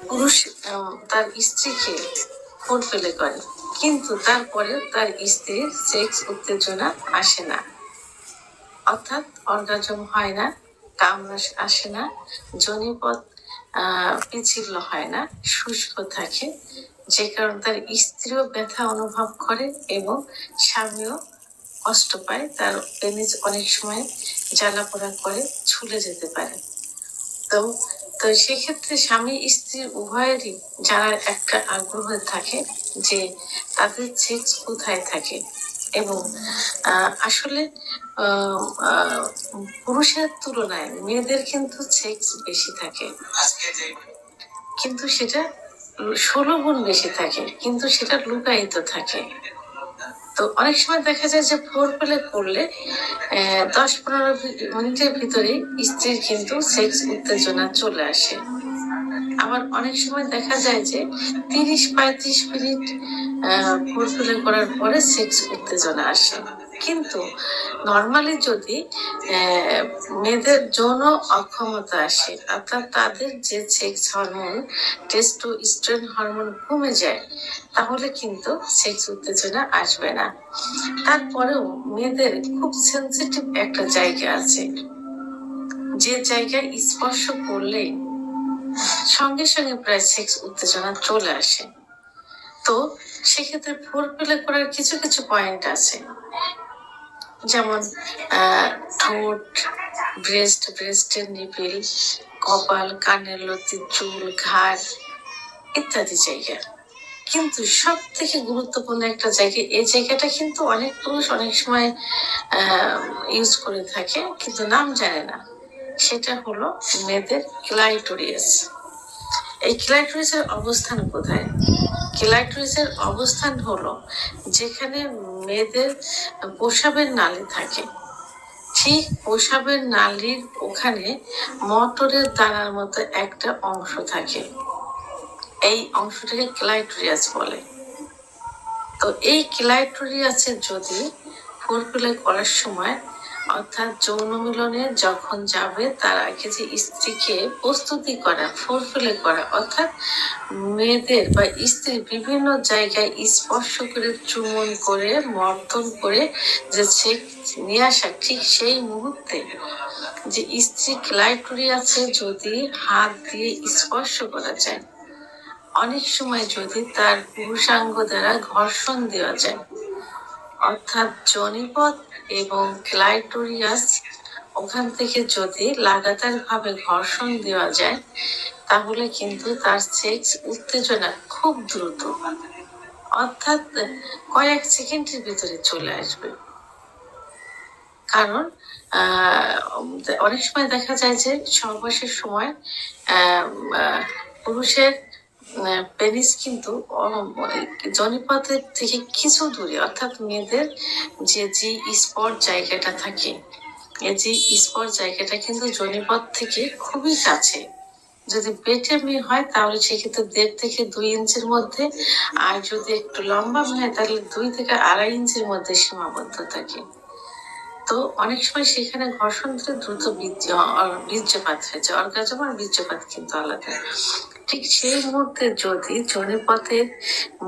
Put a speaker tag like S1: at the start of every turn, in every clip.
S1: পুরুষ তার স্ত্রীকে ফোরপ্লে করে, কিন্তু তারপরে তার স্ত্রীর সেক্স উত্তেজনা আসে না, অর্থাৎ অর্গাজম হয় না, কামরস আসে না, যোনিপথ পিচ্ছিল হয় না, শুষ্ক থাকে, যে কারণে তার স্ত্রীও ব্যথা অনুভব করে এবং স্বামীও কষ্ট পায়। তার পেনিস অনেক সময় জ্বালা পোড়া করে, ঝুলে যেতে পারে। তো তো সেক্ষেত্রে স্বামী স্ত্রী উভয়েরই জানার একটা আগ্রহ থাকে যে তাদের সেক্স কোথায় থাকে। এবং আসলে পুরুষের তুলনায় মেয়েদের কিন্তু সেক্স বেশি থাকে, কিন্তু সেটা 16 গুণ বেশি থাকে, কিন্তু সেটা লুকায়িত থাকে। তো অনেক সময় দেখা যায় যে ফোরপ্লে করলে 10-15 মিনিটের ভিতরে স্ত্রীর কিন্তু সেক্স উত্তেজনা চলে আসে। আবার অনেক সময় দেখা যায় যে 30-35 মিনিট ফোরপ্লে করার পরে সেক্স উত্তেজনা আসে। কিন্তু নর্মালি যদি মেয়েদের যৌন অক্ষমতা আসে, অর্থাৎ তাদের যে সেক্স হরমোন টেস্টোস্টেরন হরমোন কমে যায়, তাহলে কিন্তু সেক্স উত্তেজনা আসবে না। তারপরেও মেয়েদের খুব সেন্সিটিভ একটা জায়গা আছে, যে জায়গায় স্পর্শ করলে সঙ্গে সঙ্গে প্রায় সেক্স উত্তেজনা চলে আসে। তো সেক্ষেত্রে ফোরপ্লে করার কিছু কিছু পয়েন্ট আছে, যেমন ঠোঁট, ব্রেস্টের নিপিল, কপাল, কানের লতি, চুল, ঘাড় ইত্যাদি জায়গা। কিন্তু সব থেকে গুরুত্বপূর্ণ একটা জায়গা, এই জায়গাটা কিন্তু অনেক পুরুষ অনেক সময় ইউজ করে থাকে কিন্তু নাম জানে না, সেটা হলো মেয়েদের ক্লাইটোরিয়াস। এই ক্লাইটোরিসের অবস্থান কোথায়? ক্লাইটোরিসের অবস্থান হলো যেখানে মেয়েদের প্রসাবের নালী থাকে, ঠিক প্রসাবের নালীর ওখানে মটরের দানার মতো একটা অংশ থাকে, এই অংশটাকে ক্লাইটোরিয়াস বলে। তো এই ক্লাইটোরিয়াসের যদি ফোরপ্লে করার সময়, অর্থাৎ যৌন মিলনে যখন যাবে তার আগে যে স্ত্রীকে প্রস্তুতি করা, ফোরপ্লে করা, অর্থাৎ মেয়েদের বা স্ত্রী বিভিন্ন জায়গায় স্পর্শ করে, চুমন করে, মর্দন করে যে সেক্স নিয়ে আসা, ঠিক সেই মুহূর্তে যে স্ত্রী ক্লাইটোরিয়াসে যদি হাত দিয়ে স্পর্শ করা যায়, অনেক সময় যদি তার পুরুষাঙ্গ দ্বারা ঘর্ষণ দেওয়া যায়, অর্থাৎ যোনিপথ এবং ক্লাইটোরিয়াস ওখান থেকে যদি লাগাতার ভাবে ঘর্ষণ দেওয়া যায়, তাহলে কিন্তু তার সেক্স উত্তেজনা খুব দ্রুত, অর্থাৎ কয়েক সেকেন্ডের ভিতরে চলে আসবে। কারণ অনেক সময় দেখা যায় যে সহবাসের সময় পুরুষের পেনিস কিন্তু যোনিপথের থেকে কিছু দূরে, অর্থাৎ মেয়েদের যে স্পট জায়গাটা থাকে, এই যে স্পট জায়গাটা কিন্তু যোনিপথ থেকে খুবই কাছে। যদি পেটে মেয়ে হয় তাহলে সেক্ষেত্রে 1.5 থেকে 2 ইঞ্চির মধ্যে, আর যদি একটু লম্বা হয় তাহলে 2 থেকে 2.5 ইঞ্চির মধ্যে সীমাবদ্ধ থাকে। তো অনেক সময় সেখানে ঘর্ষণ থেকে দ্রুত বীর্যপাত হয়েছে, অর্গাজম আর বীর্যপাত কিন্তু আলাদা। ঠিক সেই মুহূর্তে যদি যোনিপথের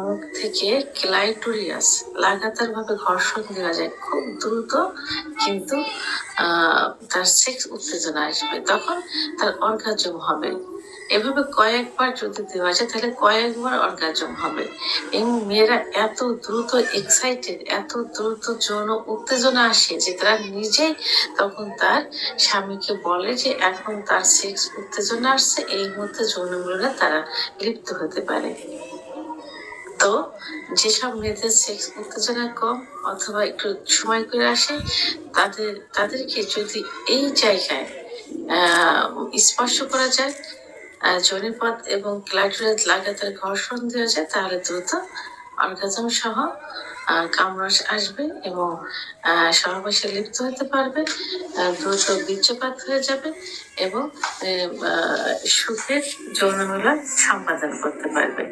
S1: মুখ থেকে ক্লাইটোরিয়াস লাগাতার ভাবে ঘর্ষণ দেওয়া যায়, খুব দ্রুত কিন্তু তার সেক্স উত্তেজনা আসবে, তখন তার অর্গাজম হবে। এভাবে কয়েকবার যদি দেওয়া যায় তাহলে কয়েকবার অর্গাজম হবে। এবং মেয়েরা এত দ্রুত এক্সাইটেড, এত দ্রুত যৌন উত্তেজনা আসে যে তারা নিজেই তখন তার স্বামীকে বলে যে এখন তার সেক্স উত্তেজনা আসছে, এই মুহূর্তে যৌন মিলনে তারা লিপ্ত হতে পারে। তো যেসব মেয়েদের সেক্স উত্তেজনা কম অথবা একটু সময় করে আসে, তাদেরকে যদি এই জায়গায় স্পর্শ করা যায়, যোনিপথ এবং ক্লাইটোরিয়াস লাগাতার ঘর্ষণ দেওয়া যায়, তাহলে দ্রুত অর্গাজম সহ কামরস আসবে এবং সহবাসে লিপ্ত হতে পারবে, দ্রুত বীর্যপাত হয়ে যাবে এবং সুখের যৌন মিলন সম্পাদন করতে পারবে।